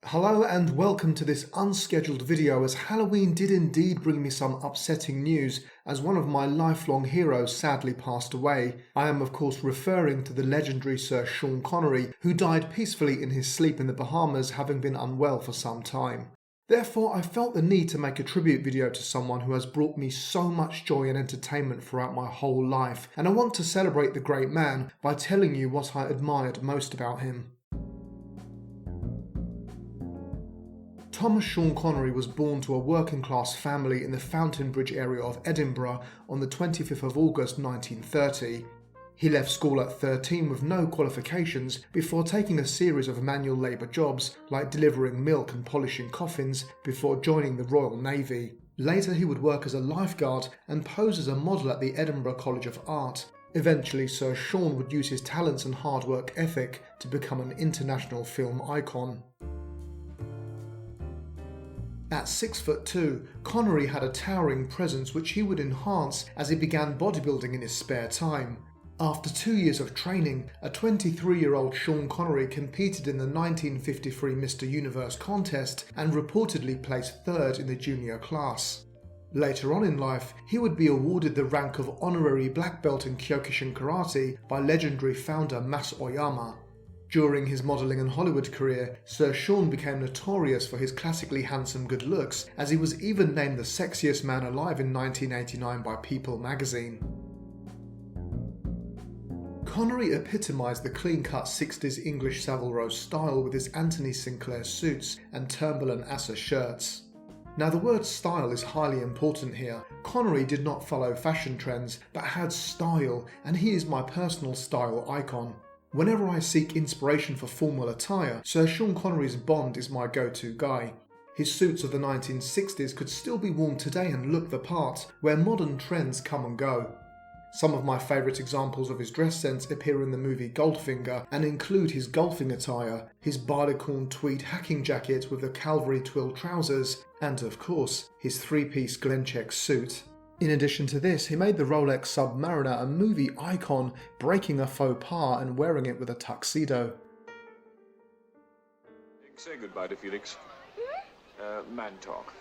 Hello and welcome to this unscheduled video, as Halloween did indeed bring me some upsetting news as one of my lifelong heroes sadly passed away. I am of course referring to the legendary Sir Sean Connery, who died peacefully in his sleep in the Bahamas, having been unwell for some time. Therefore, I felt the need to make a tribute video to someone who has brought me so much joy and entertainment throughout my whole life, and I want to celebrate the great man by telling you what I admired most about him. Thomas Sean Connery was born to a working-class family in the Fountain Bridge area of Edinburgh on the 25th of August 1930. He left school at 13 with no qualifications before taking a series of manual labour jobs like delivering milk and polishing coffins before joining the Royal Navy. Later he would work as a lifeguard and pose as a model at the Edinburgh College of Art. Eventually Sir Sean would use his talents and hard work ethic to become an international film icon. At 6'2", Connery had a towering presence which he would enhance as he began bodybuilding in his spare time. After 2 years of training, a 23-year-old Sean Connery competed in the 1953 Mr. Universe contest and reportedly placed third in the junior class. Later on in life, he would be awarded the rank of honorary black belt in Kyokushin karate by legendary founder Mascuell. During his modelling and Hollywood career, Sir Sean became notorious for his classically handsome good looks, as he was even named the sexiest man alive in 1989 by People magazine. Connery epitomised the clean-cut 60s English Savile Row style with his Anthony Sinclair suits and Turnbull and Asser shirts. Now, the word style is highly important here. Connery did not follow fashion trends, but had style, and he is my personal style icon. Whenever I seek inspiration for formal attire, Sir Sean Connery's Bond is my go-to guy. His suits of the 1960s could still be worn today and look the part, where modern trends come and go. Some of my favourite examples of his dress sense appear in the movie Goldfinger and include his golfing attire, his barleycorn tweed hacking jacket with the cavalry twill trousers, and of course, his three-piece Glencheck suit. In addition to this, he made the Rolex Submariner a movie icon, breaking a faux pas and wearing it with a tuxedo. Say goodbye to Felix. Man talk.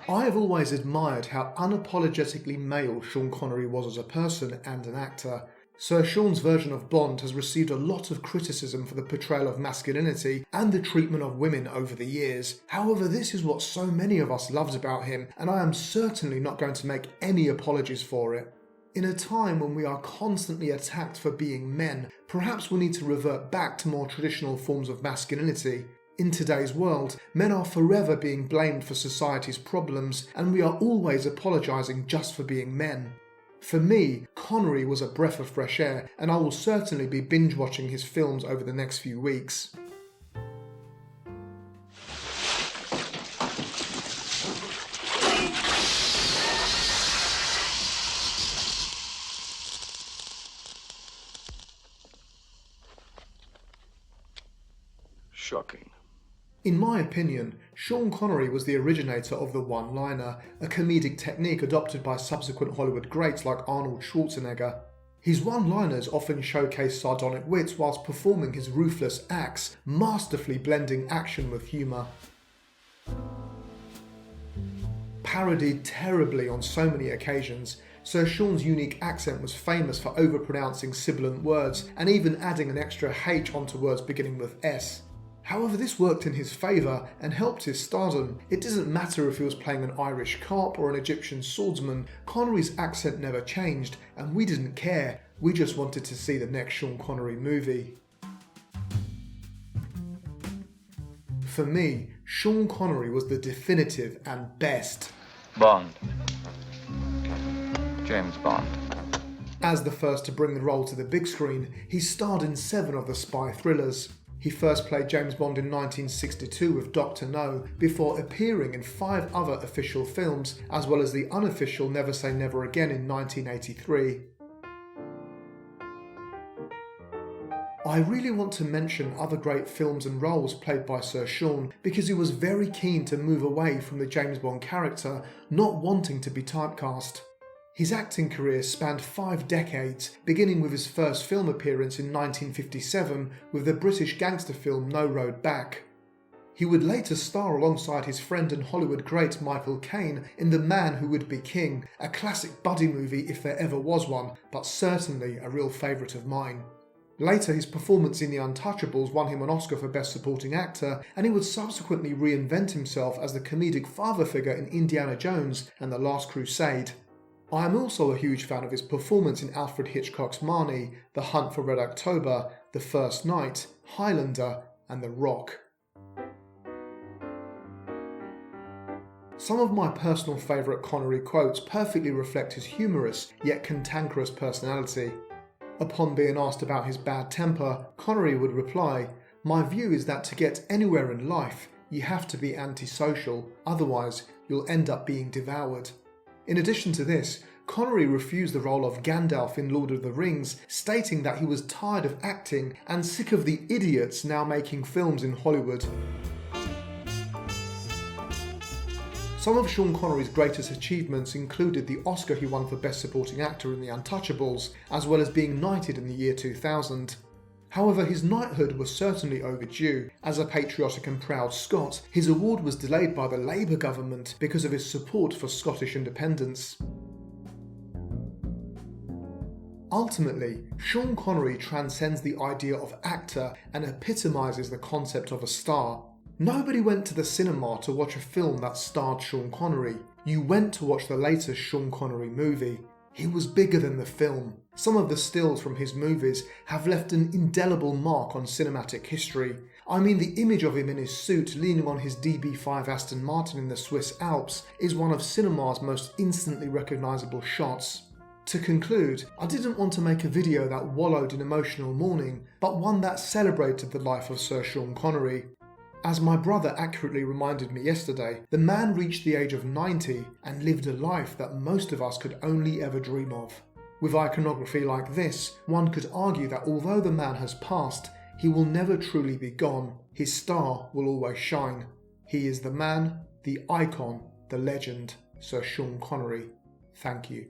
I have always admired how unapologetically male Sean Connery was as a person and an actor. Sir Sean's version of Bond has received a lot of criticism for the portrayal of masculinity and the treatment of women over the years. However, this is what so many of us loved about him, and I am certainly not going to make any apologies for it. In a time when we are constantly attacked for being men, perhaps we need to revert back to more traditional forms of masculinity. In today's world, men are forever being blamed for society's problems, and we are always apologising just for being men. For me, Connery was a breath of fresh air, and I will certainly be binge-watching his films over the next few weeks. Shocking. In my opinion, Sean Connery was the originator of the one-liner, a comedic technique adopted by subsequent Hollywood greats like Arnold Schwarzenegger. His one-liners often showcase sardonic wit whilst performing his ruthless acts, masterfully blending action with humour. Parodied terribly on so many occasions, Sir Sean's unique accent was famous for overpronouncing sibilant words and even adding an extra H onto words beginning with S. However, this worked in his favour and helped his stardom. It doesn't matter if he was playing an Irish cop or an Egyptian swordsman, Connery's accent never changed, and we didn't care. We just wanted to see the next Sean Connery movie. For me, Sean Connery was the definitive and best Bond. James Bond. As the first to bring the role to the big screen, he starred in 7 of the spy thrillers. He first played James Bond in 1962 with Dr. No, before appearing in 5 other official films, as well as the unofficial Never Say Never Again in 1983. I really want to mention other great films and roles played by Sir Sean, because he was very keen to move away from the James Bond character, not wanting to be typecast. His acting career spanned 5 decades, beginning with his first film appearance in 1957 with the British gangster film No Road Back. He would later star alongside his friend and Hollywood great Michael Caine in The Man Who Would Be King, a classic buddy movie if there ever was one, but certainly a real favourite of mine. Later, his performance in The Untouchables won him an Oscar for Best Supporting Actor, and he would subsequently reinvent himself as the comedic father figure in Indiana Jones and The Last Crusade. I am also a huge fan of his performance in Alfred Hitchcock's Marnie, The Hunt for Red October, The First Night, Highlander, and The Rock. Some of my personal favourite Connery quotes perfectly reflect his humorous yet cantankerous personality. Upon being asked about his bad temper, Connery would reply, "My view is that to get anywhere in life, you have to be antisocial, otherwise you'll end up being devoured." In addition to this, Connery refused the role of Gandalf in Lord of the Rings, stating that he was tired of acting and sick of the idiots now making films in Hollywood. Some of Sean Connery's greatest achievements included the Oscar he won for Best Supporting Actor in The Untouchables, as well as being knighted in the year 2000. However, his knighthood was certainly overdue. As a patriotic and proud Scot, his award was delayed by the Labour government because of his support for Scottish independence. Ultimately, Sean Connery transcends the idea of actor and epitomises the concept of a star. Nobody went to the cinema to watch a film that starred Sean Connery. You went to watch the latest Sean Connery movie. He was bigger than the film. Some of the stills from his movies have left an indelible mark on cinematic history. I mean, the image of him in his suit leaning on his DB5 Aston Martin in the Swiss Alps is one of cinema's most instantly recognisable shots. To conclude, I didn't want to make a video that wallowed in emotional mourning, but one that celebrated the life of Sir Sean Connery. As my brother accurately reminded me yesterday, the man reached the age of 90 and lived a life that most of us could only ever dream of. With iconography like this, one could argue that although the man has passed, he will never truly be gone. His star will always shine. He is the man, the icon, the legend, Sir Sean Connery. Thank you.